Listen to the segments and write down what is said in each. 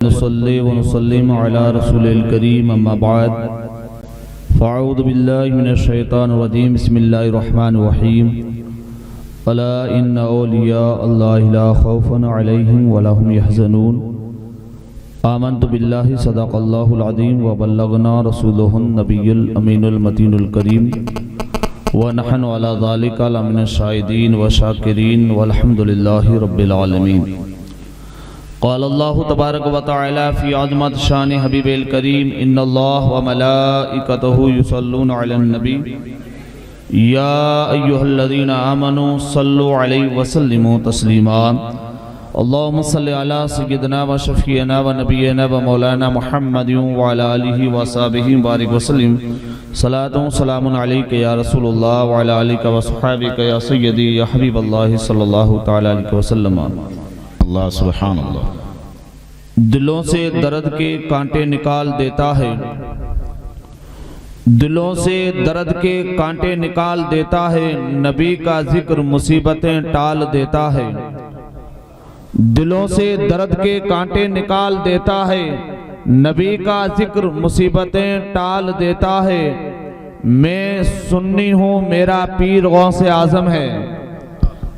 नसल्ली व नसल्लिम अला रसूलिल करीम अम्मा बाद फ़अऊज़ु बिल्लाहि मिनश शैतानिर रजीम बिस्मिल्लाहिर रहमानिर रहीम अला इन्ना औलिया अल्लाहि ला खौफुन अलैहिम व ला हुम यहज़नून आमन्तु बिल्लाहि सदक़ल्लाहुल अज़ीम व बल्लगना रसूलुहुन नबियुल अमीनुल मतीनुल करीम व नहनु अला ज़ालिका लमिनश शाहिदीन व शाकिरीन वल्हम्दुलिल्लाहि रब्बिल आलमीन। क़ाल अल्लाहु तबारक व तआला फ़ी अज़मत शान हबीबिल करीम इन्नल्लाह व मलाइकतहु युसल्लूना अलन नबी या अय्युहल्लज़ीना आमनू सल्लु अलैहि व सल्लिमू तस्लीमा। अल्लाहुम्मा सल्लि अला सय्यिदिना व शफ़ीअना व नबिय्यिना व मौलाना मुहम्मदिन व अला आलिहि व अस्हाबिहि बारिक वसल्लिम। सलातु सलामुन अलैका या रसूलल्लाह व अला आलिका व अस्हाबिका या सय्यदी या हबीबल्लाह सल्लल्लाहु तआला अलैहि वसल्लम। अल्लाह सुभान अल्लाह। दिलों से दर्द के कांटे निकाल देता है, दिलों से दर्द के कांटे निकाल देता है, नबी का जिक्र मुसीबतें टाल देता है। दिलों से दर्द के कांटे निकाल देता है, नबी का जिक्र मुसीबतें टाल देता है। मैं सुन्नी हूँ, मेरा पीर गौसे आजम है।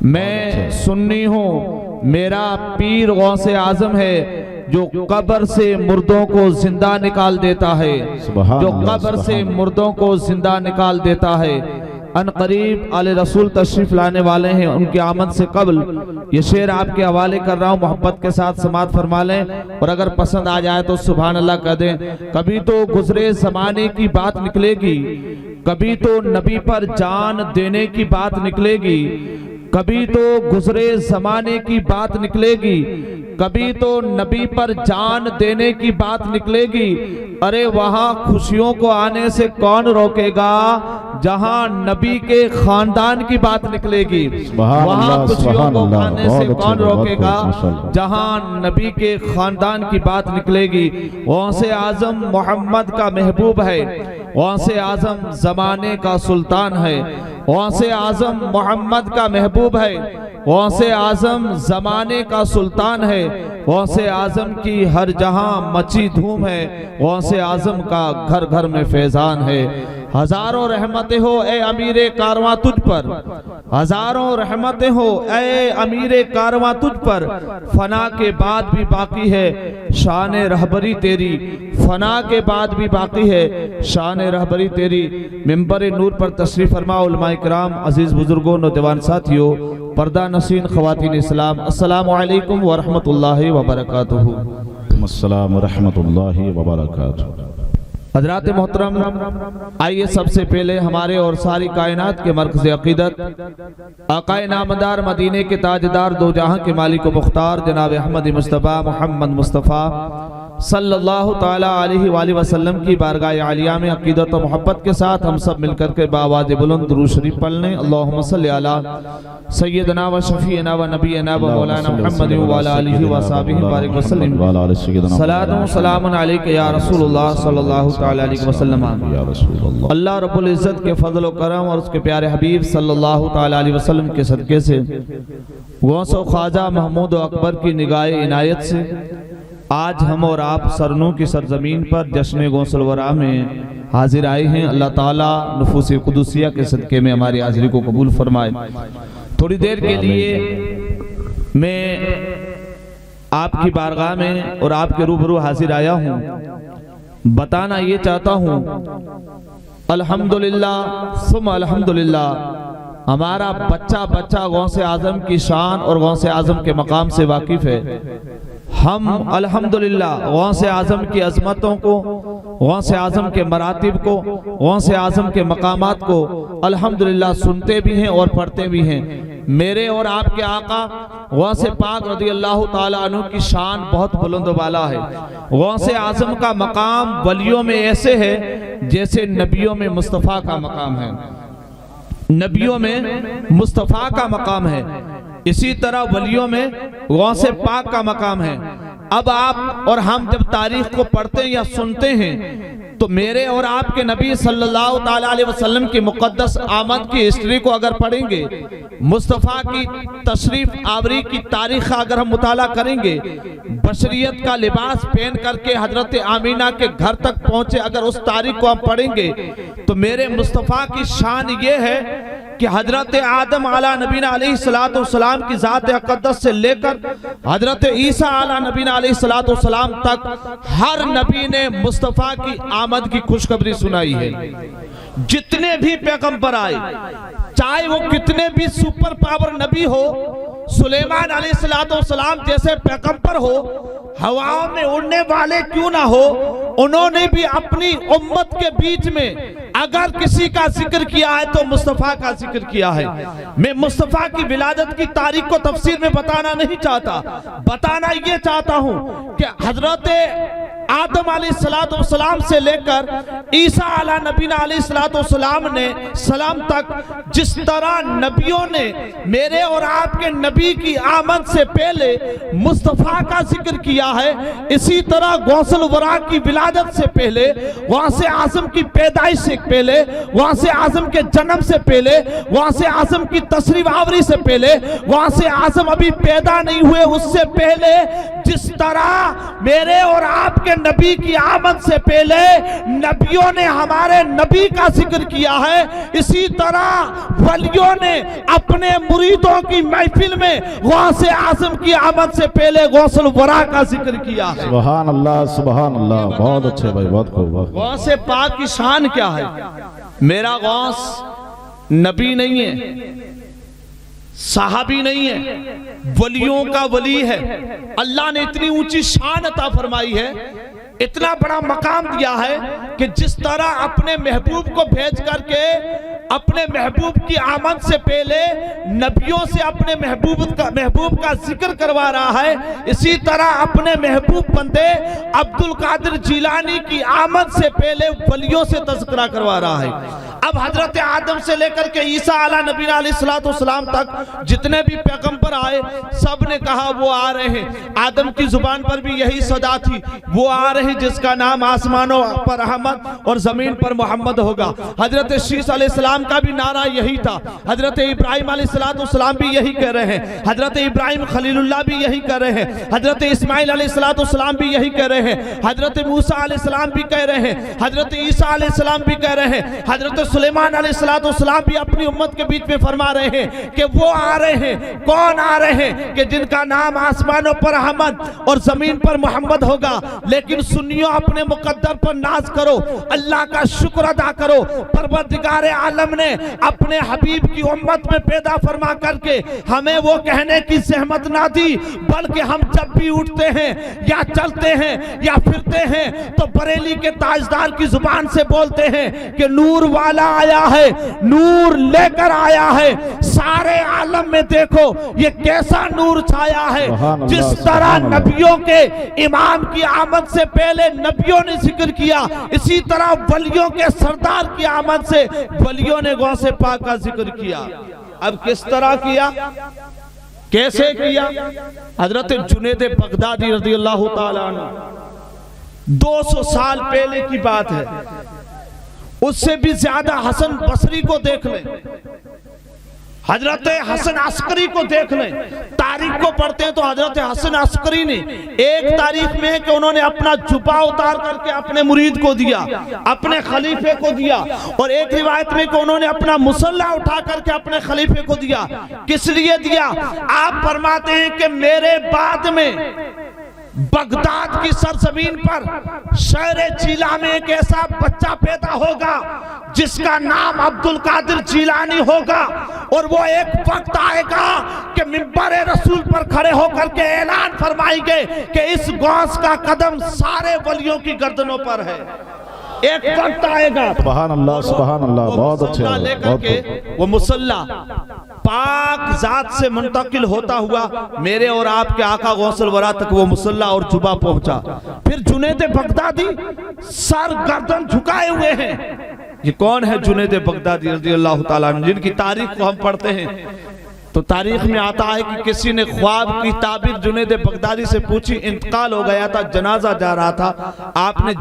मैं सुन्नी हूँ, मेरा पीर गौसे आजम है, जो कब्र से मुर्दों को जिंदा निकाल देता है, जो कब्र से मुर्दों को जिंदा निकाल देता है। अन करीब आले रसूल तशरीफ लाने वाले हैं, उनकी आमद से कबल ये शेर आपके हवाले कर रहा हूँ, मोहब्बत के साथ समात फरमा लें और अगर पसंद आ जाए तो सुभान अल्लाह कह दें। कभी तो गुजरे जमाने की बात निकलेगी, कभी तो नबी पर जान देने की बात निकलेगी, कभी तो गुजरे जमाने की बात निकलेगी, कभी तो नबी पर जान देने की बात निकलेगी। अरे वहां खुशियों को आने से कौन रोकेगा, जहां नबी के खानदान की बात निकलेगी। वहां खुशियों को आने से कौन रोकेगा, जहां नबी के खानदान की बात निकलेगी। गौसे आजम मोहम्मद का महबूब है, गौसे आजम जमाने का सुल्तान है, गौसे आजम मोहम्मद का महबूब है, गौसे आजम जमाने का सुल्तान है। गौसे आजम की हर जहां मची धूम है, गौसे आजम का घर घर में फैजान है। हजारों रहमतें हो ए अमीरे कारवां तुझ पर, हजारों रहमतें हो ए अमीरे कारवां तुझ पर, फना के बाद भी बाकी है शान रहबरी तेरी, फना के बाद भी बाकी है शान रहबरी तेरी। मिंबर नूर पर तशरीफ फरमा उलमाए किराम, अजीज बुजुर्गों, नौजवान साथियों, पर्दा नसीन ख़वातीन इस्लाम, अस्सलामु अलैकुम व रहमतुल्लाहि व बरकातुहू। अस्सलाम व रहमतुल्लाहि व बरकातुहू। हज़रात मोहतरम, आइए सबसे पहले हमारे और सारी कायनात के मरकज़ अक़ीदत, आक़ाए नामदार मदीने के ताजदार, दो जहां के मालिक व मुख्तार जनाब अहमद मुस्तफ़ा मोहम्मद मुस्तफ़ा सल्लल्लाहु ताला अलैहि वसल्लम की बारगाह आलिया में अक़ीदत व मोहब्बत के साथ हम सब मिलकर के बावाज़ बुलंद दुरूद शरीफ पढ़ लें। अल्लाहुम्मा सल्लि अला सय्यदना व शफ़ीअना व नबियना व मौलाना मुहम्मद व अला आलिहि व अस्हाबिहि बारिक वसल्लम। सलातु सलामुन अलैका या रसूलल्लाह सल्लल्लाहु ताला अलैहि वसल्लम। अल्लाह रब्बुल इज़्ज़त के फज़ल व करम और उसके प्यारे हबीब सल्लल्लाहु ताला अलैहि वसल्लम के सदक़े से, गौस व ख्वाजा महमूद अकबर की निगाह इनायत से आज हम और आप सरनों की सरजमीन पर जश्न गौसल वरा में हाजिर आए हैं। अल्लाह ताला नुफूस कुदुसिया के सदक़े में हमारी हाजिरी को कबूल फरमाए। थोड़ी देर के लिए मैं आपकी बारगाह में और आपके रूबरू हाजिर आया हूँ। बताना ये चाहता हूँ, अल्हम्दुलिल्लाह सुम अल्हम्दुलिल्लाह, हमारा बच्चा बच्चा गौसे आजम की शान और गौसे आजम के मकाम से वाकिफ है। हम अल्हम्दुलिल्लाह गौसे आजम की अजमतों को, गौसे आजम के मरातिब को, गौसे आजम के मकामात को अल्हम्दुलिल्लाह सुनते भी हैं और पढ़ते भी हैं। मेरे और आपके आका गौसे पाक रज़ी अल्लाह ताला अन्हु की शान बहुत बुलंद वाला है। गौसे आजम का मकाम वलियों में ऐसे है जैसे नबियों में मुस्तफ़ा का मकाम है, नबियों में मुस्तफ़ा का मकाम है, इसी तरह वलियों में गौसे पाक का मकाम है। अब आप और हम जब तारीख को पढ़ते हैं या सुनते हैं तो मेरे और आपके नबी सल्लल्लाहु ताला अलैहि वसल्लम की मुक़द्दस आमद की हिस्ट्री को अगर पढ़ेंगे, मुस्तफ़ा की तशरीफ आवरी की तारीख का अगर हम मुताला करेंगे, बशरियत का लिबास पहन करके हजरत आमीना के घर तक पहुंचे, अगर उस तारीख को हम पढ़ेंगे तो मेरे मुस्तफ़ा की शान ये है कि हजरत आदम आला नबीना अलैहिस्सलातु वस्सलाम की ज़ात अक़द्दस से लेकर हजरत ईसा आला नबीना अलैहिस्सलातु वस्सलाम तक हर नबी ने मुस्तफ़ा की आमद की खुशखबरी सुनाई है। जितने भी पैगंबर आए, चाहे वो कितने भी सुपर पावर नबी हो, सुलेमान अलैहिस्सलातु वस्सलाम जैसे पैगंबर हो, हवाओं में उड़ने वाले क्यों ना हो, उन्होंने भी अपनी उम्मत के बीच में अगर किसी का जिक्र किया है तो मुस्तफ़ा का जिक्र किया है। मैं मुस्तफ़ा की विलादत की तारीख को तफसीर में बताना नहीं चाहता, बताना ये चाहता हूं कि हजरत आदम अलैहिस्सलातु वस्सलाम से लेकर ईसा आला नबीना अलैहिस्सलातु वस्सलाम ने सलाम तक जिस तरह नबियों ने मेरे और आपके नबी की आमद से पहले मुस्तफ़ा का जिक्र किया है, इसी तरह गौसल वरा की विलादत से पहले, वहां से आज़म की पैदाइश से पहले, वहां से आज़म के जन्म से पहले, वहां से आज़म की तशरीफ आवरी से पहले, वहां से आज़म अभी पैदा नहीं हुए उससे पहले, जिस तरह मेरे और आपके नबी की आमद से पहले नबियों ने हमारे नबी का जिक्र किया है, इसी तरह वलियों ने अपने मुरीदों की महफिल में वहां से आज़म की आमद से पहले गौसल वरा का जिक्र किया है। सुभान अल्लाह, सुभान अल्लाह। बहुत अच्छे भाई, बहुत खूब। गौस पाक की शान क्या है? मेरा गौस नबी नहीं है, साहबी नहीं है, वलियों का वली है। अल्लाह ने इतनी ऊंची शान अता फरमाई है, इतना बड़ा मकाम दिया है कि जिस तरह अपने महबूब को भेज करके अपने महबूब की आमद से पहले नबियों से अपने महबूब का जिक्र करवा रहा है, इसी तरह अपने महबूब बंदे अब्दुल कादिर जिलानी की आमद से पहले वलियों से तज़किरा करवा रहा है। अब हजरत आदम से लेकर के ईसा आला नबीना अलैहिस्सलातु वस्सलाम तक जितने भी पैगंबर आए, सब ने कहा वो आ रहे हैं। आदम की जुबान पर भी यही सदा थी, वो आ रहे हैं जिसका नाम आसमानों पर अहमद और जमीन पर मोहम्मद होगा। हजरत शीस अलैहिस्सलाम का भी नारा यही था, हजरत इब्राहिम अलैहिस्सलातु वस्सलाम भी यही कह रहे हैं, हजरत इब्राहिम खलीलुल्लाह भी यही कह रहे हैं, हजरत इस्माइल अलैहिस्सलातु वस्सलाम भी यही कह रहे हैं, हजरत मूसा अलैहिस्सलाम भी कह रहे हैं, हजरत ईसा अलैहिस्सलाम भी कह रहे हैं, हजरत सुलेमान अलैहिस्सलातु वस्सलाम भी अपनी उम्मत के बीच में फरमा रहे हैं कि वो आ रहे हैं। कौन आ रहे हैं? कि जिनका नाम आसमानों पर अहमद और जमीन पर मोहम्मद होगा। लेकिन सुनियो, अपने मुकद्दर पर नाज करो, अल्लाह का शुक्र अदा करो। परवरदिगार आलम ने अपने हबीब की उम्मत में पैदा फरमा करके हमें वो कहने की सहमत ना दी, बल्कि हम जब भी उठते हैं या चलते हैं या फिरते हैं तो बरेली के ताजदार की जुबान से बोलते हैं कि नूर वाला आया है, नूर लेकर आया है। सारे आलम में देखो ये कैसा नूर छाया है। जिस तरह नबियों के इमाम की आमद से पहले नबियों ने जिक्र किया, इसी तरह वलियों के सरदार की आमद से वलियों ने गौसे पाक का जिक्र किया। अब किस तरह किया, कैसे किया? हजरत जुनैद बगदादी रज़ियल्लाहु ताला अन्हु 200 साल पहले की बात है, उससे भी ज्यादा हसन बसरी को देख लें, हजरत हसन अस्करी को देख लें। तारीख को पढ़ते हैं तो हजरत हसन अस्करी ने एक तारीख में है कि उन्होंने अपना जुबा उतार करके अपने मुरीद को दिया, अपने खलीफे को दिया, और एक रिवायत में कि उन्होंने अपना मुसल्ला उठा करके अपने खलीफे को दिया। किस लिए दिया? आप फरमाते हैं कि मेरे बाद में बगदाद की सरजमीन पर शहर जिला में एक ऐसा बच्चा पैदा होगा जिसका नाम अब्दुल कादिर जिलानी होगा, और वो एक वक्त आएगा कि मिंबर रसूल पर खड़े होकर के ऐलान फरमाएंगे कि इस गौस का कदम सारे वलियों की गर्दनों पर है। एक वक्त आएगा, सुभान अल्लाह, सुभान अल्लाह। बहुत अच्छे, लेकर के वो मुसल्ला पाक जात से मुंतकिल होता हुआ मेरे और आपके आका गौसल वरा तक वो मुसल्ला और जुबा पहुंचा। फिर जुनैद बगदादी सर गर्दन झुकाए हुए हैं। ये कौन है जुनैद बगदादी रज़ियल्लाहु ताला अन्हु, जिनकी तारीख को हम पढ़ते हैं तो तारीख में आता है कि किसी ने ख्वाब की ताबीर जुनैद बगदादी से पूछी, इंतकाल हो गया था, जनाजा जा रहा था, आपने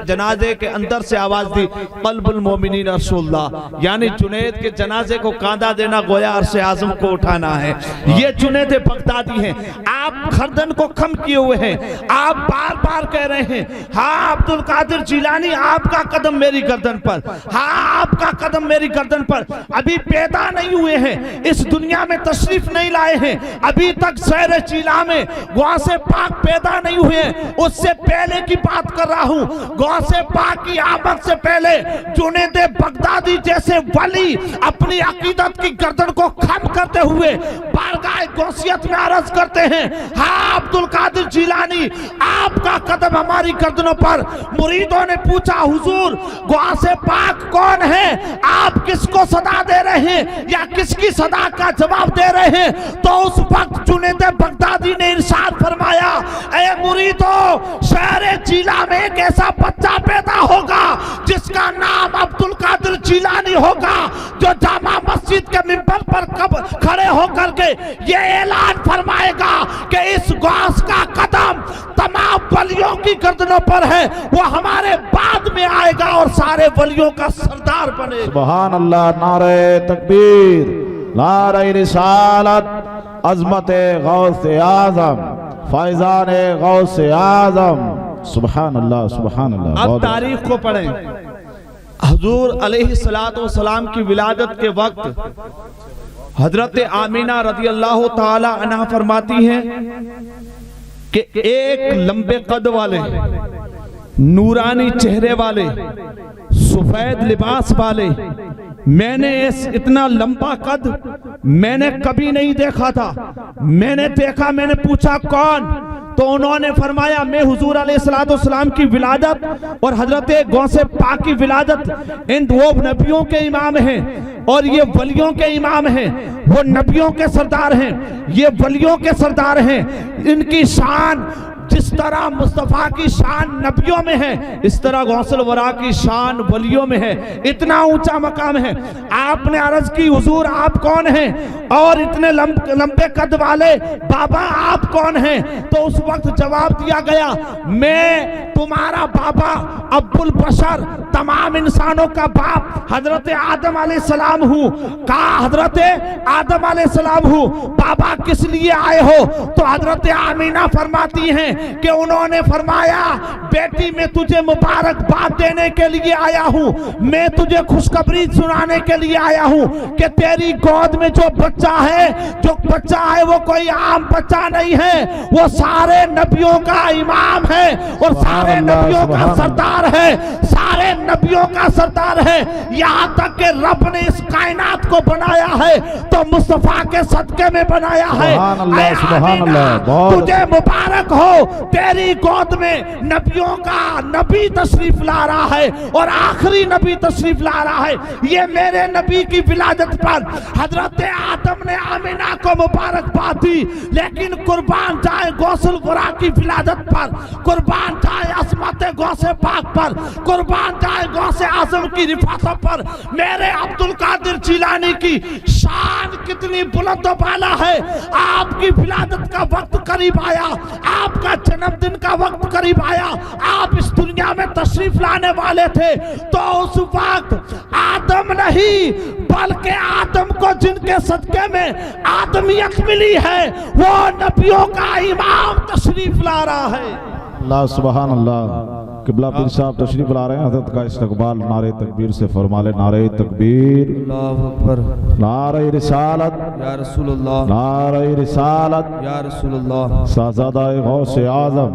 जनाजे के अंदर से आवाज दी कल्बुल मोमिनीन रसूलुल्लाह, यानी जुनैद के जनाजे को कांधा देना गोया अरशे आज़म को उठाना है। ये जुनैद बगदादी हैं। आप गर्दन को खम किए हुए हैं, आप बार बार कह रहे हैं हाँ अब्दुल कादिर जिलानी आपका कदम मेरी गर्दन पर, हाँ आपका कदम मेरी गर्दन पर। अभी पैदा नहीं हुए हैं, इस दुनिया में तशरीफ नहीं लाए हैं, अभी तक शहर चीला में गौसे पाक पैदा नहीं हुए, उससे पहले की बात कर रहा हूं। गौसे पाक की आमद से पहले जुनैद बगदादी जैसे वली अपनी अकीदत की गर्दन को खम करते हुए बारगाह गौसियत में अर्ज करते हैं हाँ अब्दुल कादिर जिलानी आपका कदम हमारी गर्दनों पर। मुरीदों ने पूछा हुजूर गौसे पाक कौन है, आप किसको सदा दे रहे हैं या किसकी सदा का जवाब दे रहे हैं? तो उस वक्त जुनैद बगदादी ने इरशाद फरमाया, ऐ मुरीदों शहर चीला में एक ऐसा बच्चा पैदा होगा जिसका नाम अब्दुल कादिर जिलानी होगा, जो जामा मस्जिद के मिंबर पर कब खड़े होकर के ये ऐलान फरमाएगा कि इस गौस का कदम तमाम वलियों की गर्दनों पर है, वो हमारे बाद में आएगा और सारे वलियों का सरदार बनेगा। सुभान अल्लाह, नारे तकबीर, नारे रिसालत, अज़मत गौसे आज़म, फैज़ान गौसे आज़म। सुभान अल्लाह, सुभान अल्लाह। अब तारीख को पढ़ें। हुजूर अलैहिस्सलातु वस्सलाम की विलादत के वक्त हजरत आमीना रज़ी अल्लाह ताला अन्हा फरमाती हैं कि एक लंबे कद वाले, नूरानी चेहरे वाले, सफेद लिबास वाले, मैंने इतना लंबा कद मैंने कभी नहीं देखा था। मैंने पूछा कौन, तो उन्होंने फरमाया मैं हुजूर अलैहिस्सलाम की विलादत और हजरत गौसे पाक की विलादत, इन वो नबियों के इमाम हैं और ये वलियों के इमाम हैं। वो नबियों के सरदार हैं, ये वलियों के सरदार हैं। इनकी शान जिस तरह मुस्तफ़ा की शान नबियों में है, इस तरह गौसल वरा की शान वलियों में है। इतना ऊंचा मकाम है। आपने अर्ज की हुजूर आप कौन हैं, और इतने लंबे कद वाले बाबा आप कौन हैं? तो उस वक्त जवाब दिया गया मैं तुम्हारा बाबा अब्बुल बशर, तमाम इंसानों का बाप हजरत आदम अलैहिस्सलाम हूँ। कहा हजरत आदम अलैहिस्सलाम हूँ। बाबा किस लिए आए हो? तो हजरत आमीना फरमाती हैं कि उन्होंने फरमाया बेटी मैं तुझे मुबारकबाद देने के लिए आया हूँ, मैं तुझे खुशखबरी सुनाने के लिए आया हूँ कि तेरी गोद में जो बच्चा है वो कोई आम बच्चा नहीं है, वो सारे नबियों का इमाम है और सारे नबियों का सरदार है, सारे नबियों का सरदार है। यहाँ तक कि रब ने इस कायनात को बनाया है तो मुस्तफा के सदके में बनाया है। तुझे मुबारक हो, तेरी गोद में नबियों का नबी तशरीफ ला रहा है और आखिरी नबी तशरीफ ला रहा है। ये मेरे नबी की विलादत पर हजरत आदम ने आमीना को मुबारकबाद दी, लेकिन कुर्बान जाए गौसल वरा की विलादत पर, कुर्बान जाए असमत गौसे पाक पर, कुर्बान जाए गौसे आजम की रिफात पर। मेरे अब्दुल कादिर जिलानी की शान कितनी बुलंद बाला है। आपकी विलादत का वक्त करीब आया, आपका जन्मदिन का वक्त करीब आया, आप इस दुनिया में तशरीफ लाने वाले थे, तो उस वक्त आदम नहीं बल्कि आदम को जिनके सदके में आदमियत मिली है वो नबियों का इमाम तशरीफ ला रहा है। अल्लाह सुभान अल्लाह। किबला पीर साहब तशरीफ ला रहे हैं, हजरत का इस्तकबाल नारे तकबीर से फरमा ले। नारे तकबीर, अल्लाहु अकबर, नारे रिसालत या रसूलुल्लाह, नारे रिसालत या रसूलुल्लाह। साज़ादाए गौसे आज़म,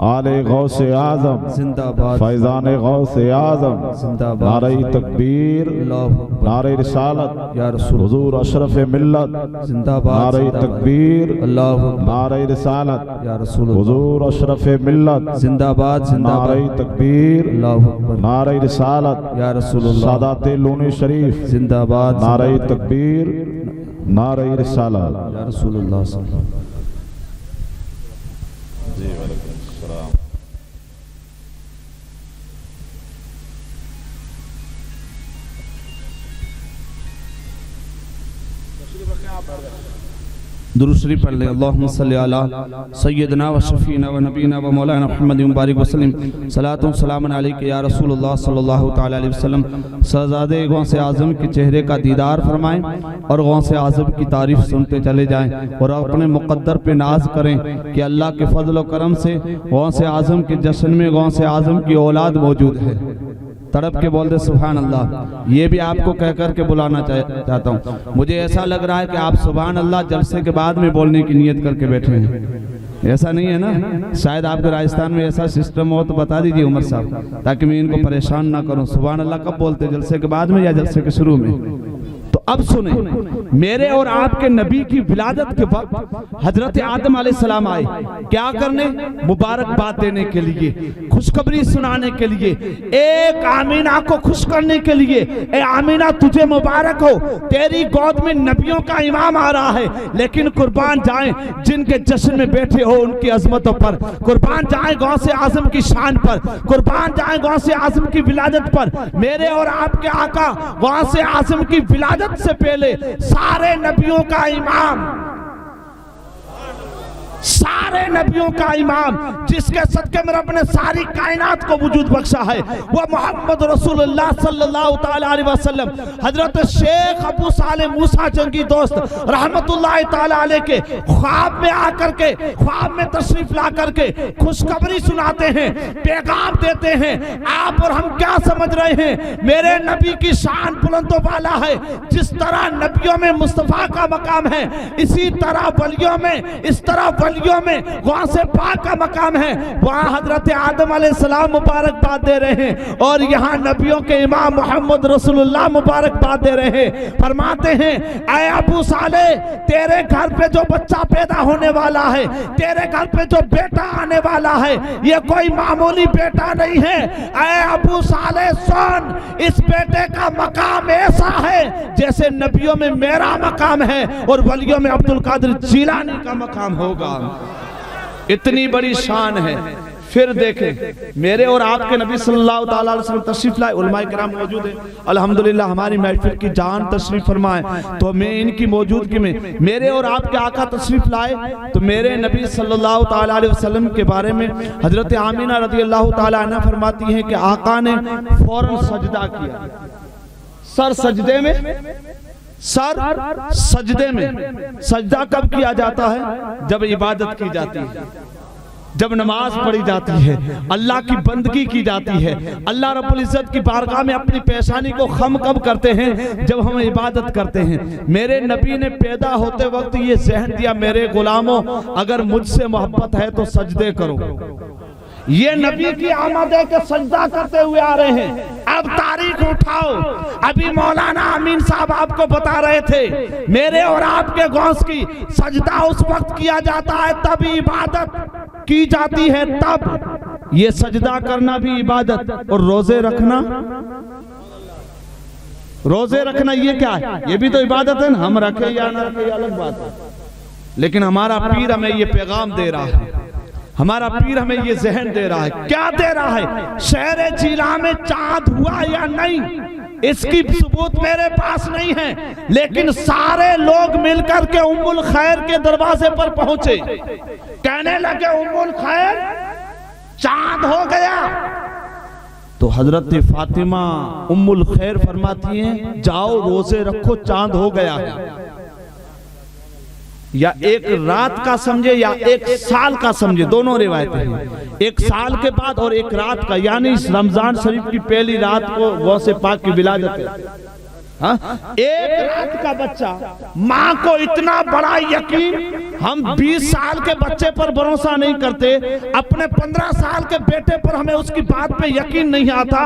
आले गौसे आज़म, जिंदाबाद, फैज़ान गौसे आज़म, जिंदाबाद। नारे तकबीर, अल्लाहु अकबर, नारे रिसालत, या रसूल, हुजूर अशरफ मिल्लत, जिंदाबाद, नारे जिंदाबाद। तकबीर, अल्लाहु अकबर, नारे रिसालत, या रसूल, हुजूर अशरफ मिल्लत, जिंदाबाद, नारे जिंदाबाद। तकबीर, अल्लाहु अकबर, नारे रिसालत, या रसूलुल्लाह, सादाते लूनी शरीफ, जिंदाबाद, नारे जिंदाबाद। तकबीर, नारे रिसालत। या रसूलुल्लाह सल्लल्लाहु अलैहि वसल्लम। दुरूद शरीफ पढ़ लें। अल्लाहुम्मा सल्ली अला सय्यदना व शफीना व नबीना व मौलाना मुहम्मद मुबारक वसल्लम सलातु सलाम अलैका या रसूलुल्लाह सल्लल्लाहु तआला अलैहि वसल्लम। शहजादे गौसे आज़म के चेहरे का दीदार फरमाएं और गौसे आज़म की तारीफ सुनते चले जाएं और अपने मुक़द्दर पे नाज करें कि अल्लाह के फजल व करम से गौसे आज़म के जश्न में गौसे आज़म की औलाद मौजूद है। तड़प के बोल दे सुभान अल्लाह। ये भी आपको कह कर के बुलाना चाहता हूँ। मुझे ऐसा लग रहा है कि आप सुभान अल्लाह जलसे के बाद में बोलने की नियत करके बैठे हैं। ऐसा नहीं है ना? शायद आपके राजस्थान में ऐसा सिस्टम हो तो बता दीजिए उमर साहब, ताकि मैं इनको परेशान ना करूं। सुभान अल्लाह कब बोलते, जलसे के बाद में या जलसे के शुरू में? तो अब सुने, मेरे और आपके नबी की विलादत के वक्त हजरत आदम अलैहिस्सलाम आए, क्या करने? मुबारकबाद देने के लिए, खुशखबरी सुनाने के लिए, एक आमीना को खुश करने के लिए। ए आमीना तुझे मुबारक हो, तेरी गोद में नबियों का इमाम आ रहा है। लेकिन कुर्बान जाए जिनके जश्न में बैठे हो उनकी अजमतों पर, कुर्बान जाए गौसे आजम की शान पर, कुर्बान जाए गौसे आजम की विलादत पर। मेरे और आपके आका गौसे आजम की विलादत से पहले सारे नबियों का इमाम, सारे नबियों का इमाम, जिसके सदके में रब ने सारी कायनात को वजूद बख्शा है, वो मोहम्मद रसूलुल्लाह सल्लल्लाहु ताला अलैहि वसल्लम। हजरत शेख अबू साले मूसा जंगी दोस्त रहमतुल्लाह ताला अलैह के ख्वाब में आकर के, ख्वाब में तशरीफ ला करके खुशखबरी सुनाते हैं, पैगाम देते हैं। आप और हम क्या समझ रहे हैं? मेरे नबी की शान बुलंदों वाला है। जिस तरह नबियों में मुस्तफा का मकाम है, इसी तरह वलियों में, इस तरह वलियों में गौसे पाक का मकाम है। वहाँ हजरत आदम अलैहिस्सलाम मुबारकबाद दे रहे हैं और यहाँ नबियों के इमाम मोहम्मद रसूलुल्लाह मुबारकबाद दे रहे हैं। फरमाते हैं, ऐ अबू साले, तेरे घर पे जो बच्चा पैदा होने वाला है, तेरे घर पे जो बेटा आने वाला है, ये कोई मामूली बेटा नहीं है। ऐ अबू साले सुन, इस बेटे का मकाम ऐसा है जैसे नबियों में मेरा मकाम है और वलियों में अब्दुल कादिर जीलानी का मकाम होगा। इतनी बड़ी शान है। फिर देखें, मेरे और आपके नबी सल्लल्लाहु ताला अलैहि वसल्लम तशरीफ लाए, उलमाए किराम मौजूद हैं। अल्हम्दुलिल्लाह हमारी महफिल की जान तशरीफ फरमाए, तो मैं इनकी मौजूदगी में मेरे और आपके आका तशरीफ लाए तो मेरे नबी सल्लल्लाहु ताला अलैहि वसल्लम के बारे में हजरत आमीना रज़ियल्लाहु ताला अन्हा फरमाती हैं कि आका ने फौरन सजदा किया। सर सजदे में, सर सजदे में। सजदा कब किया जाता है? जब इबादत की जाती है, जब नमाज पढ़ी जाती है, अल्लाह की बंदगी की जाती है। अल्लाह रब्बुल इज्जत की बारगाह में अपनी पेशानी को खम कब करते हैं? जब हम इबादत करते हैं। मेरे नबी ने पैदा होते वक्त ये ज़हन दिया, मेरे गुलामों अगर मुझसे मोहब्बत है तो सजदे करो। ये नबी की आमद है कि सजदा करते हुए आ रहे हैं। अब तारीख उठाओ, अभी मौलाना अमीन साहब आपको बता रहे थे, मेरे और आपके गौस की सजदा उस वक्त किया जाता है तब इबादत की जाती है। तब ये सजदा करना भी इबादत, और रोजे रखना, रोजे रखना ये क्या है? ये भी तो इबादत है ना। हम रखे या ना रखे अलग बात है, लेकिन हमारा पीर हमें ये पैगाम दे रहा है, हमारा पीर हमें ये ज़हन दे रहा है। क्या दे रहा है? शहर जिला में चांद हुआ या नहीं, इसकी सबूत मेरे पास नहीं है, लेकिन सारे लोग मिलकर के उम्मुल खैर के दरवाजे पर पहुंचे, कहने लगे उम्मुल खैर चांद हो गया। तो हजरत फातिमा उम्मुल खैर फरमाती हैं, जाओ रोजे रखो, चांद हो गया है। या एक रात का समझे या एक साल का समझे, दोनों रिवायतें हैं। एक साल के बाद और एक रात का, यानी इस रमजान शरीफ की पहली रात को गौसे पाक की विलादत है। एक रात का बच्चा, माँ को इतना बड़ा यकीन, हम 20 साल के बच्चे पर भरोसा नहीं करते, अपने 15 साल के बेटे पर हमें उसकी बात पे यकीन नहीं आता।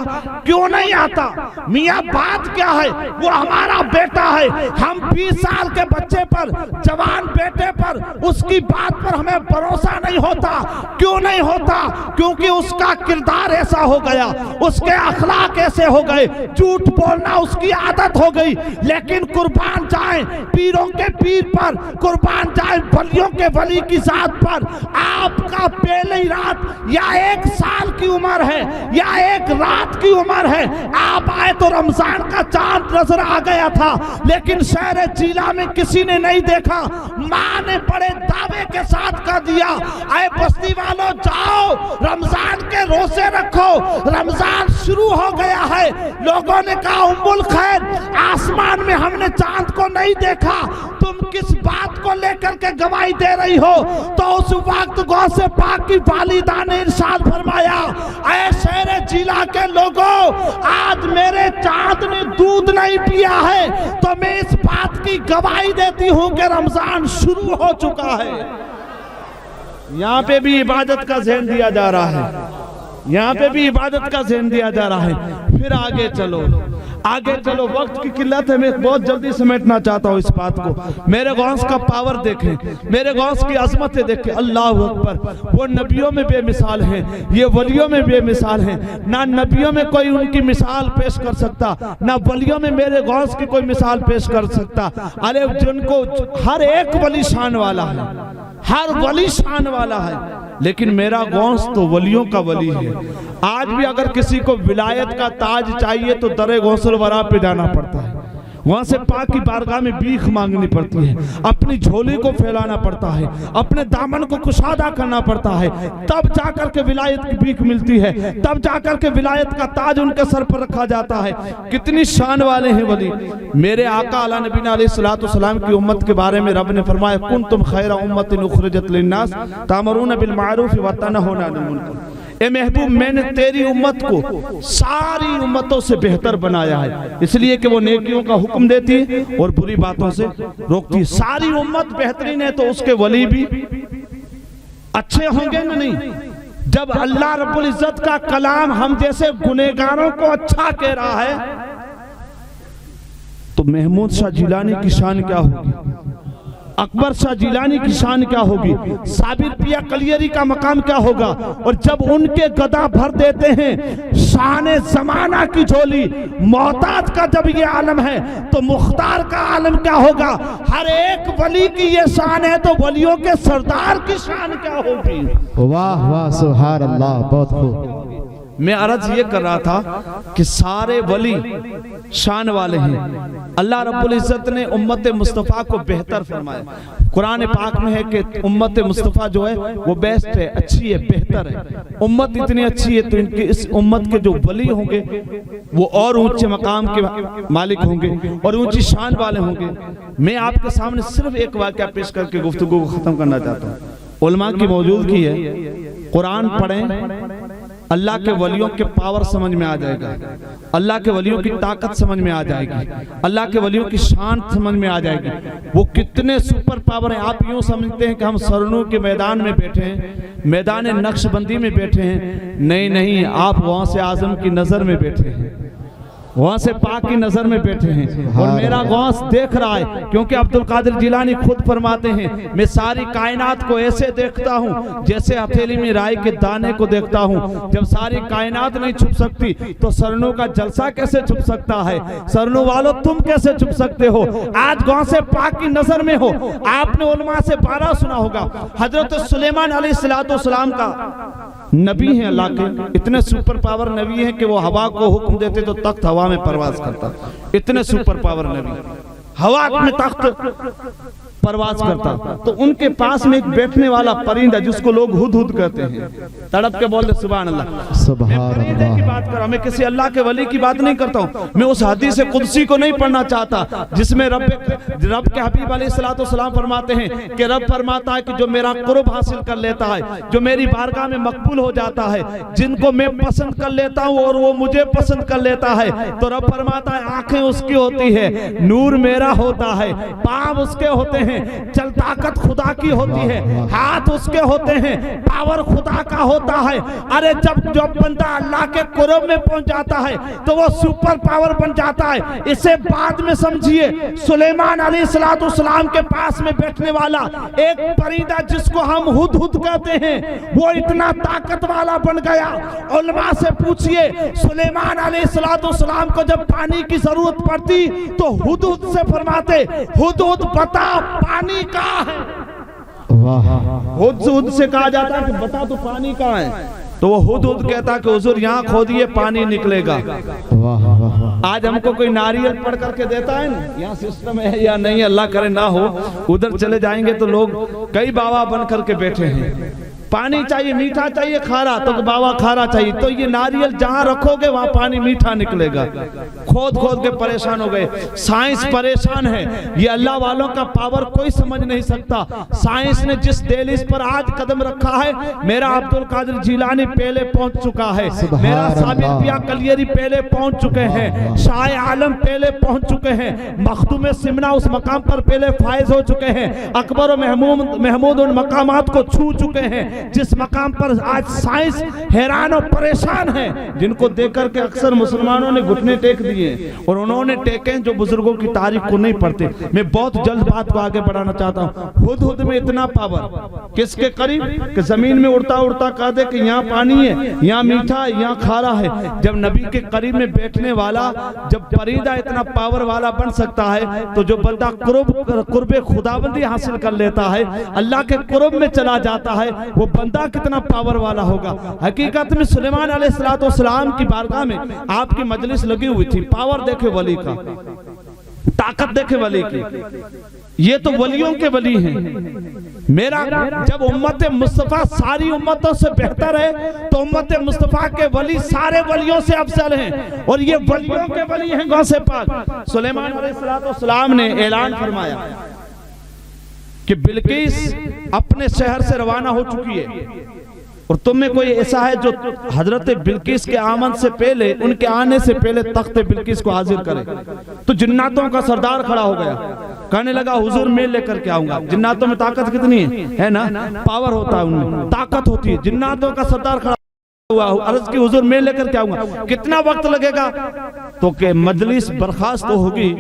क्यों नहीं आता? मियाँ बात क्या है? वो हमारा बेटा है। हम 20 साल के बच्चे पर, जवान बेटे पर, उसकी बात पर हमें भरोसा नहीं होता। क्यों नहीं होता? क्योंकि उसका किरदार ऐसा हो गया, उसके अखलाक ऐसे हो गए, झूठ बोलना उसकी आदत हो हो गई, लेकिन कुर्बान जाए पीरों के पीर पर, कुर्बान जाए वलियों के वली की जात पर। आपका पहली रात या 1 साल की उम्र है या 1 रात की उम्र है, आप आए तो रमजान का चांद नजर आ गया था, लेकिन शहर जिला में किसी ने नहीं देखा। मां ने बड़े दावे के साथ कह दिया, आए बस्ती वालों जाओ रमजान के रोजे रखो, रमजान शुरू हो गया है। लोगों ने कहा उम्मुल खैर, आसमान में हमने चांद को नहीं देखा, तुम किस बात को लेकर के गवाही दे रही हो? तो उस वक्त गौसे पाक की वालिदा ने इरशाद फरमाया, ऐ शहर जिला के लोगों, आज मेरे चांद ने दूध नहीं पिया है तो मैं इस बात की गवाही देती हूं कि रमजान शुरू हो चुका है। यहां पे भी इबादत का ज़हन दिया जा रहा है, यहां पे भी इबादत का ज़हन दिया जा रहा है। फिर आगे चलो, आगे चलो, वक्त की किल्लत है, मैं बहुत जल्दी समेटना चाहता हूँ इस बात को। मेरे गौस का पावर देखें, मेरे गौस की अजमतें देखें, अल्लाह अकबर। वो नबियों में बेमिसाल हैं, ये वलियों में बेमिसाल हैं। ना नबियों में कोई उनकी मिसाल पेश कर सकता, ना वलियों में मेरे गौस की कोई मिसाल पेश कर सकता। अरे जिनको हर एक वली शान वाला है, हर वली शान वाला है, लेकिन मेरा गौस तो वलियों का वली है। आज भी अगर किसी को विलायत का ताज चाहिए तो दरे गौसल वरा पे जाना पड़ता है, वहां से पाक की बारगाह में भीख मांगनी पड़ती है, अपनी झोली को फैलाना पड़ता है, अपने दामन को कुशादा करना पड़ता है, तब जाकर के विलायत की भीख मिलती है, तब जाकर के विलायत का ताज उनके सर पर रखा जाता है। कितनी शान वाले हैं वली। मेरे आका अला नबीना अलैहिस्सलातु वस्सलाम की उम्मत के बारे में रब ने फरमाया, कुंतुम खैरा उम्मतिन उखरिजत लिन्नास तामरून बिल मारूफ व तनहौना अनिल मुनकर। ए महबूब, मैंने तेरी उम्मत को सारी उम्मतों से बेहतर बनाया है, इसलिए कि वो नेकियों का हुक्म देती है और बुरी बातों से रोकती है। सारी उम्मत बेहतरीन है तो उसके वली भी अच्छे होंगे ना? नहीं। जब अल्लाह रब्बुल इज्जत का कलाम हम जैसे गुनहगारों को अच्छा कह रहा है, तो महमूद शाह जिलानी की शान क्या होगी, अकबर शाह जिलानी की शान क्या होगी, साबिर पिया कलियरी का मकाम क्या होगा। और जब उनके गदा भर देते हैं शान जमाना की झोली, मोहताज का जब ये आलम है तो मुख्तार का आलम क्या होगा। हर एक वली की ये शान है तो वलियों के सरदार की शान क्या होगी। वाह वाह, सुभान अल्लाह, बहुत खूब। मैं अर्ज ये कर रहा था कि सारे वली शान वाले हैं। अल्लाह रब्बुल इज्जत ने उम्मत मुस्तफ़ा को बेहतर फरमाया। कुरान पाक में है कि उम्मत मुस्तफ़ा जो है वो बेस्ट है, अच्छी है, बेहतर है। उम्मत इतनी अच्छी है तो इनकी इस उम्मत के जो वली होंगे वो और ऊंचे मकाम के मालिक होंगे और ऊंची शान वाले होंगे। मैं आपके सामने सिर्फ एक वाक़या पेश करके गुफ्तगू को खत्म करना चाहता हूँ। उलमा की मौजूदगी है, कुरान पढ़ें, अल्लाह के वलियों के पावर समझ में आ जाएगा, अल्लाह के वलियों की ताकत समझ में आ जाएगी, अल्लाह के वलियों की शान समझ में आ जाएगी। वो कितने सुपर पावर हैं। आप यूं समझते हैं कि हम सरनू के मैदान में बैठे हैं, मैदान नक्शबंदी में बैठे हैं। नहीं नहीं, आप वहां से आजम की नजर में बैठे हैं, वहां से पाक की नजर में बैठे हैं और मेरा गौस देख रहा है। क्योंकि अब्दुल कादिर जिलानी खुद फरमाते हैं, मैं सारी कायनात को ऐसे देखता हूँ जैसे हथेली में राई के दाने को देखता हूँ। जब सारी कायनात नहीं छुप सकती तो सरनू का जलसा कैसे छुप सकता है। सरनू वालों, तुम कैसे छुप सकते हो। आज गौस पाक की नजर में हो। आपने उलमा से 12 सुना होगा, हजरत सुलेमान अलैहिस्सलाम का नबी है अल्लाह के, इतने सुपर पावर नबी हैं कि वो हवा को हुक्म देते तो तख्त हवा में परवाज करता। इतने सुपर पावर नबी, हवा में तख्त परवाज करता। तो उनके पास में एक बैठने वाला परिंदा जिसको लोग हुदहुद कहते हैं, तड़प के बोलते सुभान अल्लाह, सुभान अल्लाह की बात कर रहा हूं। मैं किसी अल्लाह के वली की बात नहीं करता हूं। मैं उस हदीस कुदसी को नहीं पढ़ना चाहता जिसमें रब के हबीब अलैहिस्सलातु वस्सलाम फरमाते हैं कि रब फरमाता है कि जो मेरा कुर्ब हासिल कर लेता है, जो मेरी बारगाह में मकबूल हो जाता है, जिनको मैं पसंद कर लेता हूं और वो मुझे पसंद कर लेता है, तो रब फरमाता है आंखें उसकी होती है, नूर मेरा होता है, पांव उसके होते हैं, हैं, चल ताकत खुदा की होती है, हाथ उसके होते हैं, पावर खुदा का होता है। अरे जब बंदा अल्लाह के कुर्ब में पहुंच जाता है तो वो सुपर पावर बन जाता है। इसे बाद में समझिए। सुलेमान अलैहिस्सलाम के पास में बैठने वाला एक परिंदा जिसको हम हुदहुद कहते हैं, वो इतना ताकत वाला बन गया। उलमा से पूछिए, सुलेमान अलैहिस्सलाम को जब पानी की जरूरत पड़ती तो हुदहुद से फरमाते, हुदहुद बता पानी कहाँ है। हुदहुद से कहा जाता है कि बता तो पानी कहाँ है, तो वो हुदहुद कहता कि हुजूर यहाँ खोदिए पानी निकलेगा। आज हमको कोई नारियल पढ़ करके देता है ना, यहाँ सिस्टम है या नहीं, अल्लाह करे ना हो। उधर चले जाएंगे तो लोग कई बाबा बन करके बैठे हैं, पानी चाहिए, मीठा चाहिए, खारा, तो बाबा खारा चाहिए, तो ये नारियल जहां रखोगे वहां पानी मीठा निकलेगा। खोद खोद के परेशान हो गए। साइंस परेशान है, ये अल्लाह वालों का पावर कोई समझ नहीं सकता। साइंस ने जिस दहलीज पर आज कदम रखा है, मेरा अब्दुल कादिर जिलानी पहले पहुंच चुका है, मेरा साबिर पिया कलियरी पहले पहुंच चुके हैं, शाह आलम पहले पहुंच चुके हैं, मखदूम सिमना उस मकाम पर पहले फायज हो चुके हैं, अकबर और महमूद उन मकामात को छू चुके हैं जिस मकाम पर आज साइंस हैरान और परेशान है, जिनको देख करके अक्सर मुसलमानों ने घुटने टेक दिए और उन्होंने टेके जो बुजुर्गों की तारीख को नहीं पढ़ते। मैं बहुत जल्द बात को आगे बढ़ाना चाहता हूँ। हुदहुद में इतना पावर किसके करीब कि जमीन में उड़ता उड़ता कह दे कि यहाँ पानी है, यहाँ मीठा है, यहाँ खारा है। जब नबी के करीब में बैठने वाला, जब परिंदा इतना पावर वाला बन सकता है, तो जो बंदा कुर्बे खुदाबंदी हासिल कर लेता है, अल्लाह के कुर्ब में चला जाता है, वो बंदा कितना पावर वाला होगा। हकीकत में सुलेमान अलैहिस्सलाम की बारगाह में आपकी मजलिस लगी हुई थी। पावर देखे वली का, ताकत देखे वली की, ये तो वलियों के वली हैं। मेरा जब उम्मत मुस्तफा सारी उम्मतों से बेहतर है, तो उम्मत मुस्तफा के वली सारे वलियों से अफजल हैं, और ये वलियों के वली हैं गौसे पाक। सुलेमान अलैहिस्सलाम ने ऐलान फरमाया कि बिल्किस अपने शहर से रवाना हो चुकी है, और तुम में कोई ऐसा है जो हजरत बिल्किस के आमद से पहले, उनके आने से पहले तख्त बिल्किस को हाजिर करे। तो जिन्नातों का सरदार खड़ा हो गया, कहने लगा हुजूर मैं लेकर के आऊंगा। जिन्नातों में ताकत कितनी है ना, पावर होता है उनमें, ताकत होती है। जिन्नातों का सरदार खड़ा हुआ, अर्ज की हुजूर मैं लेकर के आऊंगा। कितना वक्त लगेगा? तो के मजलिस बर्खास्त तो होगी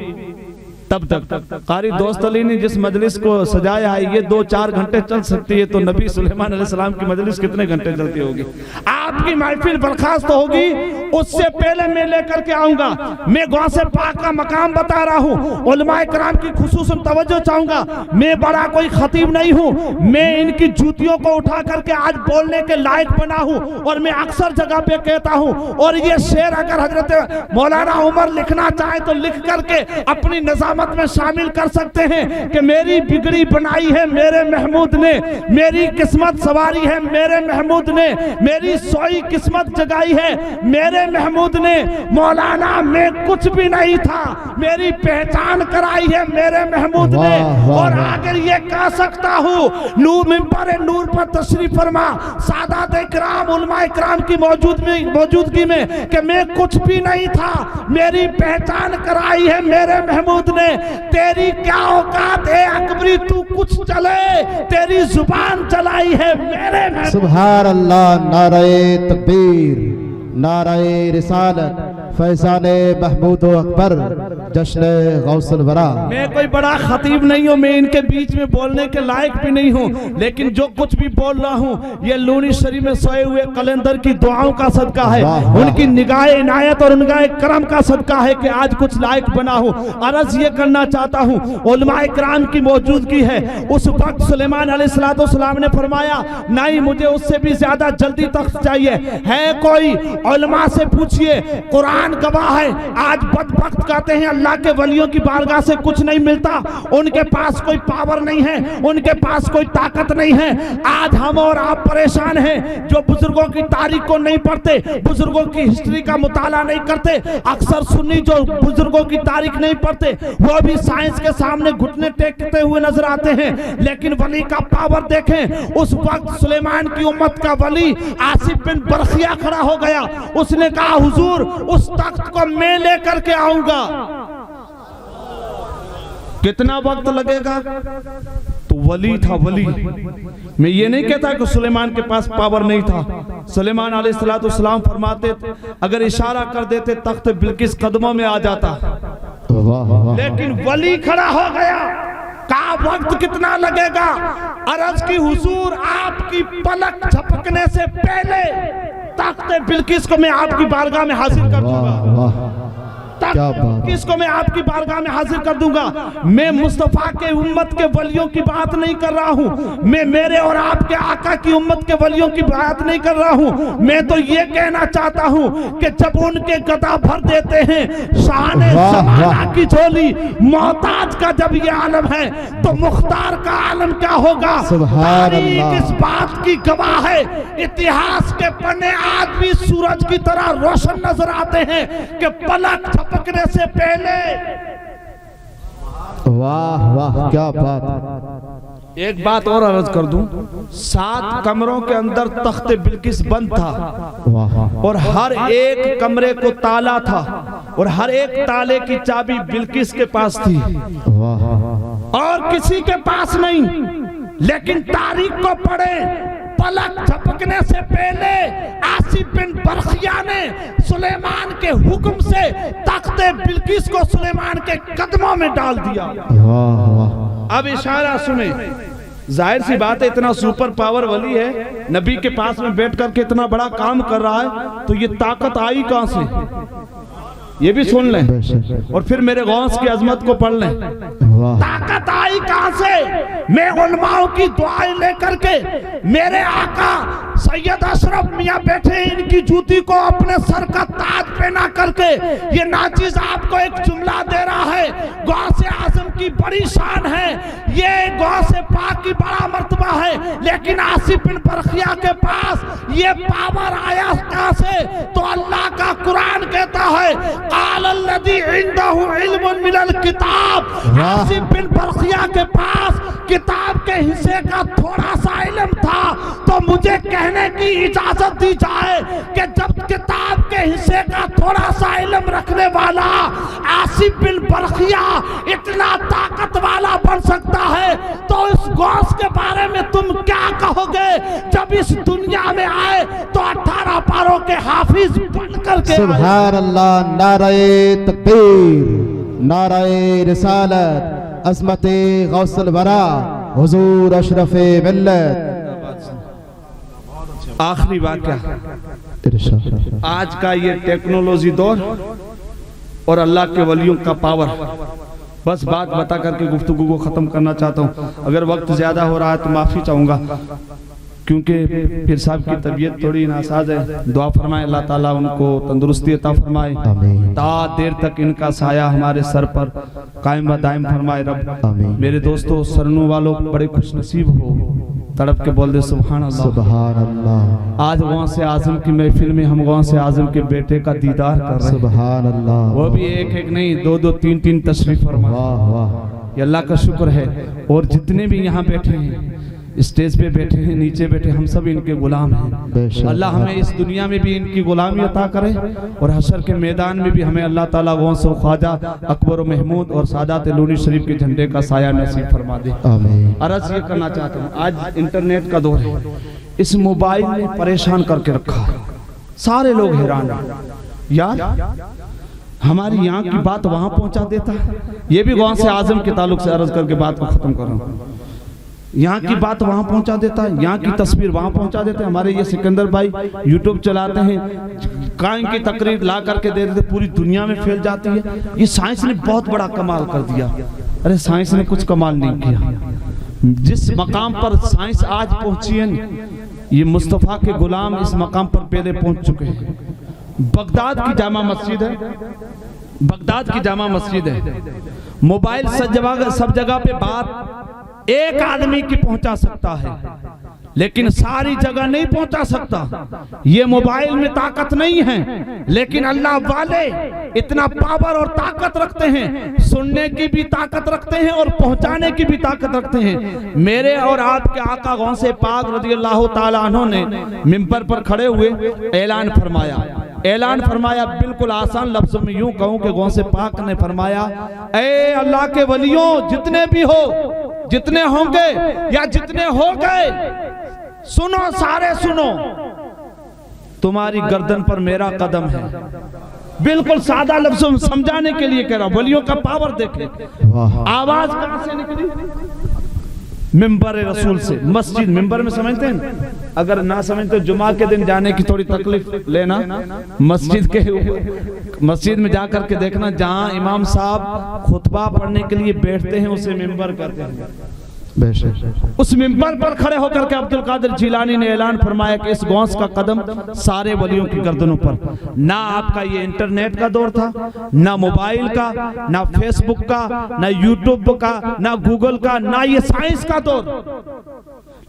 तब तक। कारी दोस्त अली ने जिस मजलिस को सजाया है, ये 2-4 घंटे चल सकती है, तो नबी सुलेमान अलैहिस्सलाम की मजलिस कितने घंटे चलती होगी? आपकी महफिल बर्खास्त होगी, उससे पहले मैं लेकर के आऊंगा। मैं गौसे पाक का मकाम बता रहा हूँ, उलमाए कराम की खुसूसन तवज्जो चाहूंगा। मैं बड़ा कोई खतीब नहीं हूँ, मैं इनकी जूतियों को उठा करके आज बोलने के लायक बना हूँ, और मैं अक्सर जगह पे कहता हूँ। और ये शेर अगर हजरत मौलाना उमर लिखना चाहे तो लिख करके अपनी निजाम में शामिल कर सकते हैं कि मेरी बिगड़ी बनाई है मेरे महमूद ने, मेरी किस्मत सवारी है मेरे महमूद ने, मेरी सोई किस्मत जगाई है मेरे महमूद ने। मौलाना मैं कुछ भी नहीं था, मेरी पहचान कराई है मेरे महमूद ने। और आगे ये कह सकता हूँ, नूर मिंबर नूर पर तशरीफ फरमा सादात इकराम उलमा इकराम की मौजूदगी में कि मैं कुछ भी नहीं था, मेरी पहचान कराई है मेरे महमूद ने। तेरी क्या औकात है अकबरी, तू कुछ चले, तेरी जुबान चलाई है मेरे। सुभान अल्लाह, नारे तकबीर, नारे रिसालत, फैज़ाने महमूद अकबर, जश्न गौसुल वरा। मैं कोई बड़ा खतीब नहीं हूँ, मैं इनके बीच में बोलने के लायक भी नहीं हूँ, लेकिन जो कुछ भी बोल रहा हूँ ये लूनी शरीफ में सोए हुए कलंदर की दुआओं का सदका है, उनकी निगाह इनायत और निगाह करम का सदका है कि आज कुछ लायक बना हूँ। अर्ज ये करना चाहता हूँ, उलमा इकराम की मौजूदगी है। उस वक्त सुलेमान अलैहिस्सलाम ने फरमाया, नहीं मुझे उससे भी ज्यादा जल्दी तख्त चाहिए। है कोई? उलमा से पूछिए, कुरान गवाह है। आज बदबख्त कहते हैं अल्लाह के वलियों की बारगाह से कुछ नहीं मिलता, उनके पास कोई पावर नहीं है, उनके पास कोई ताकत नहीं है। आज हम और आप परेशान हैं जो बुजुर्गों की तारीख को नहीं पढ़ते, बुजुर्गों की हिस्ट्री का मुताला नहीं करते। अक्सर सुन्नी जो बुजुर्गों की तारीख नहीं पढ़ते, वो भी साइंस के सामने घुटने टेकते हुए नजर आते हैं। लेकिन वली का पावर देखें। उस वक्त सुलेमान की उम्मत का वली आसिफ बिन बरखिया खड़ा हो गया, उसने कहा हुजूर उस तख्त को मैं लेकर के आऊंगा। कितना वक्त लगेगा? तो वली था, वली। मैं ये नहीं कहता कि सुलेमान के पास पावर नहीं था। सुलेमान अलैहिस्सलाम फरमाते अगर इशारा कर देते तख्त बिल्किस कदमों में आ जाता, लेकिन वली खड़ा हो गया। का वक्त कितना लगेगा? अर्ज की हुजूर, आपकी पलक झपकने से पहले तख्त बिल्किस को मैं आपकी बारगाह में हाजिर कर दूंगा। किसको मैं आपकी बारगाह में हाजिर कर दूंगा। मैं मुस्तफा के उम्मत के वलियों की बात नहीं कर रहा हूं, मैं मेरे और आपके आका की उम्मत के वलियों की बात नहीं कर रहा हूं। मैं तो ये कहना चाहता हूं कि जब उनके गदा भर देते हैं शाने ज़माना की झोली, मोहताज का जब ये आलम है तो मुख्तार का आलम क्या होगा? तारीख इस बात की गवाह है। इतिहास के पन्ने आज भी सूरज की तरह रोशन नजर आते हैं कि पलक पकने से पहले। वाह वाह, क्या बात। एक बात और अर्ज कर दूं, 7 कमरों के अंदर तख्त बिल्किस बंद था और हर एक कमरे को ताला था और हर एक ताले की चाबी बिल्किस के पास थी और किसी के पास नहीं। लेकिन तारीख को पढ़े, पलक झपकने से पहले आसिफ बिन बरखिया ने सुलेमान के हुक्म से तख्त बिल्किस को सुलेमान के कदमों में डाल दिया। अब इशारा सुने, जाहिर सी बात है इतना सुपर पावर वली है, नबी के पास में बैठ करके इतना बड़ा काम कर रहा है, तो ये ताकत आई कहां से? ये भी सुन लें और फिर मेरे गौस की अजमत को पढ़ लें। ताकत आई कहां से? मैं उलमाओं की दुआएं लेकर के मेरे आका सैयद अशरफ मियां बैठे, इनकी जूती को अपने सर का ताज पहना करके ये नाचिज आपको एक जुमला दे रहा है। गौसे आजम की बड़ी शान है, ये गौसे पाक की बड़ा मर्तबा है, लेकिन आसिफ बिन बरखिया के पास ये पावर आया कहां से? तो अल्लाह का कुरान कहता है क़ालल्लज़ी इंदहु इल्मुन मिनल किताब। आसिफ बिन बरखिया के पास किताब के हिस्से का थोड़ा सा इल्म था, तो मुझे कहने की इजाजत दी जाए कि जब किताब के हिस्से का थोड़ा सा इल्म रखने वाला आसिफ बिन बरखिया इतना ताकत वाला बन सकता है, तो इस गौस के बारे में तुम क्या कहोगे जब इस दुनिया में आए तो 18 पारों के हाफिज बन करके? सुभान अल्लाह, नारे तकबीर, नारे रिसालत, अज़मते गौसुल वरा, हुजूर अशरफे मिल्लत। आखिरी वाक़या, आज का ये टेक्नोलॉजी दौर और अल्लाह के वलियों का पावर, बस बात बता करके गुफ्तगू को ख़त्म करना चाहता हूँ। अगर वक्त ज़्यादा हो रहा है तो माफ़ी चाहूँगा, क्योंकि पीर साहब की तबीयत थोड़ी नासाज है। दुआ फरमाए अल्लाह ताला उनको तंदुरुस्ती अता फरमाए, ता देर तक इनका साया हमारे सर पर कायम व दायम फरमाए रब। मेरे दोस्तों, सरनू वालों बड़े खुश नसीब हो, तड़प के बोल दे सुभान अल्लाह, सुभान अल्लाह। आज गौसे आजम की महफिल में हम गौसे आजम के बेटे का दीदार कर रहे हैं, सुभान अल्लाह। वो भी एक एक नहीं, 2-2 3-3 तशरीफ फरमा। वाह वाह, ये अल्लाह का शुक्र है। और जितने भी यहाँ बैठे हैं, स्टेज पे बैठे हैं, नीचे बैठे, हम सब इनके गुलाम हैं। अल्लाह हमें इस दुनिया में भी इनकी गुलामी अता करे और हशर के मैदान में भी हमें अल्लाह ताला गौस व ख्वाजा अकबर व महमूद और सादात लूनी शरीफ के झंडे का साया नसीब फरमा दे। अर्ज़ ये करना चाहता हूँ, आज इंटरनेट का दौर है, इस मोबाइल ने परेशान करके रखा है, सारे लोग हैरान हैं। यार हमारी यहाँ की बात वहाँ पहुँचा देता है। ये भी गौस आजम के ताल्लुक से अर्ज करके बात को खत्म कर रहा हूँ। यहाँ की बात वहाँ पहुँचा देता है, यहाँ की तस्वीर वहाँ पहुँचा देते हैं। हमारे ये सिकंदर भाई यूट्यूब चलाते हैं, कायम की तकरीर ला करके दे देते, पूरी दुनिया में फैल जाती है। ये साइंस ने बहुत बड़ा कमाल कर दिया। अरे साइंस ने कुछ कमाल नहीं किया। जिस मकाम पर साइंस आज पहुँची है, ये मुस्तफ़ा के गुलाम इस मकाम पर पहले पहुँच चुके हैं। बगदाद की जामा मस्जिद है, बगदाद की जामा मस्जिद है। मोबाइल सब जगह पे बात एक आदमी की पहुंचा सकता है, लेकिन सारी जगह नहीं पहुंचा सकता। ये मोबाइल में ताकत नहीं है, लेकिन अल्लाह वाले इतना पावर और ताकत रखते हैं, सुनने की भी ताकत रखते हैं और पहुंचाने की भी ताकत रखते हैं। मेरे और आपके आका गौसे पाक रज़ियल्लाहु ताला अन्हु ने मिंबर पर खड़े हुए ऐलान फरमाया, ऐलान फरमाया, बिल्कुल आसान लफ्जों में यूं कहूं कि गौसे पाक ने फरमाया, ए अल्लाह के वलियों, जितने भी हो, जितने होंगे या जितने हो गए, सुनो सारे सुनो, तुम्हारी गर्दन पर मेरा कदम है। बिल्कुल सादा लफ्जों में समझाने के लिए कह रहा हूं। वलियों का पावर देखे। आवाज कहां से निकली? मिंबर रसूल से। मस्जिद मिंबर में समझते हैं, अगर ना समझते तो जुमा के दिन जाने की थोड़ी तकलीफ लेना। मस्जिद में जाकर के देखना, जहां इमाम साहब खुतबा पढ़ने के लिए बैठते हैं उसे मिंबर कहते हैं। उस मिंबर पर खड़े होकर के अब्दुल कादिर जिलानी ने ऐलान फरमाया कि इस गौस का कदम सारे वलियों की गर्दनों पर। ना आपका ये इंटरनेट का दौर था, ना मोबाइल का, ना फेसबुक का, ना यूट्यूब का, ना गूगल का, ना ये साइंस का दौर,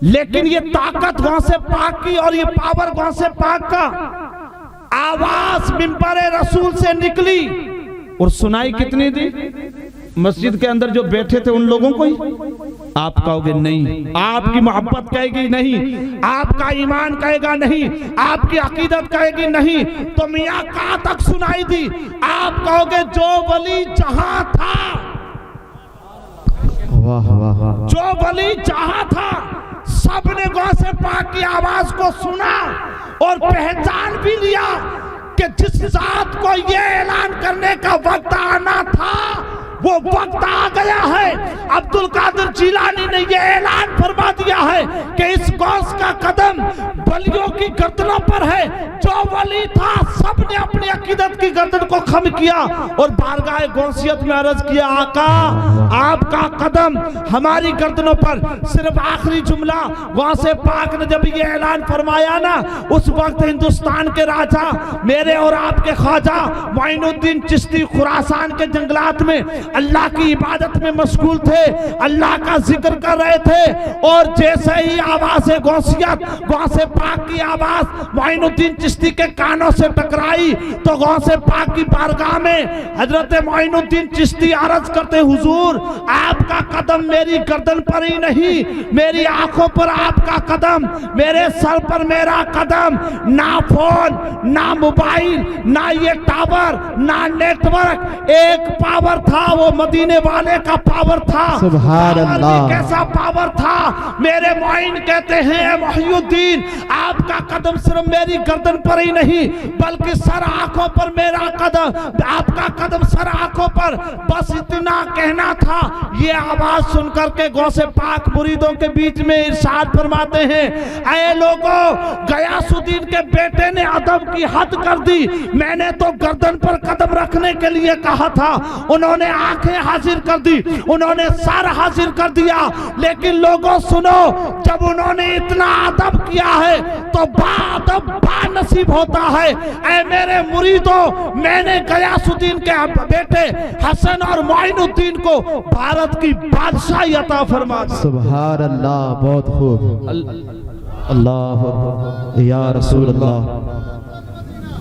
लेकिन ये ताकत गौसे पाक की और ये पावर गौसे पाक का। आवाज मिंबर रसूल से निकली और सुनाई कितनी दी? मस्जिद के अंदर जो बैठे थे उन लोगों को ही। आप कहोगे नहीं, आपकी मोहब्बत कहेगी नहीं, आपका ईमान कहेगा नहीं, आपकी अकीदत कहेगी नहीं, तो मियां कहां तक सुनाई दी? आप कहोगे जो वली जहां था, वाह वाह वाह, जो वली जहां था, सबने गौसे पाक की आवाज को सुना और पहचान भी लिया कि जिस जात को ये ऐलान करने का वक्त आना था वो वक्त आ गया है। अब्दुल कादिर जिलानी ने ये ऐलान फरमा दिया है कि इस गौस का कदम वलियों की गर्दनों पर है। जो वली था सबने अपनी अकीदत की गर्दन को खम किया और बारगाह गौसियत में अर्ज किया, आका आपका कदम हमारी गर्दनों पर। सिर्फ आखिरी जुमला गौसे पाक ने जब ये ऐलान फरमाया ना, उस वक्त हिंदुस्तान के राजा, मेरे और आपके ख्वाजा मोइनुद्दीन चिश्ती खुरासान के जंगलात में अल्लाह की इबादत में मशगूल थे, अल्लाह का जिक्र कर रहे थे। और जैसे ही आवाज़ गौसियत, गौसे पाक की आवाज मोइनुद्दीन चिश्ती के कानों से टकराई तो गौसे पाक की बारगाह में हजरत मोइनुद्दीन चिश्ती अर्ज करते, हुजूर आपका कदम मेरी गर्दन पर ही नहीं, मेरी आंखों पर आपका कदम, मेरे सर पर मेरा कदम। ना फोन, ना मोबाइल, ना ये टावर, ना नेटवर्क, एक पावर था, वो मदीने वाले का पावर था। सुभान अल्लाह। कैसा पावर था? मेरे मोइन कहते हैं, मोहिउद्दीन आपका कदम सिर्फ मेरी गर्दन पर ही नहीं बल्कि सर आंखों पर मेरा कदम, आपका कदम सर आंखों पर, बस इतना कहना था। ये आवाज सुनकर के गौसे पाक मुरीदों के बीच में इरशाद फरमाते हैं, ऐ लोगों, गयासुद्दीन के बेटे ने अदब की हद कर दी। मैंने तो गर्दन पर कदम रखने के लिए कहा था, उन्होंने आंखें हाजिर कर दी, उन्होंने सर हाजिर कर दिया। लेकिन लोगों सुनो, जब उन्होंने इतना अदब किया है तो बाअदब बानसीब होता है। ऐ मेरे मुरीदों, मैंने गयासुद्दीन के बेटे हसन और मोइनुद्दीन को भारत की बादशाही अता फरमा दी। सुभान अल्लाह, बहुत खूब। अल्लाह या रसूल अल्लाह।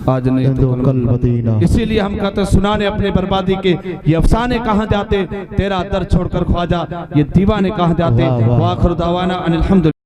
आज नहीं तो कल मदीना। इसीलिए हम कहते सुनाने अपनी बर्बादी के ये अफसाने कहाँ जाते, तेरा दर छोड़कर ख्वाजा ये दीवाने कहाँ जाते। वाखिर दावाना अनिल हम्दुलिल्लाह।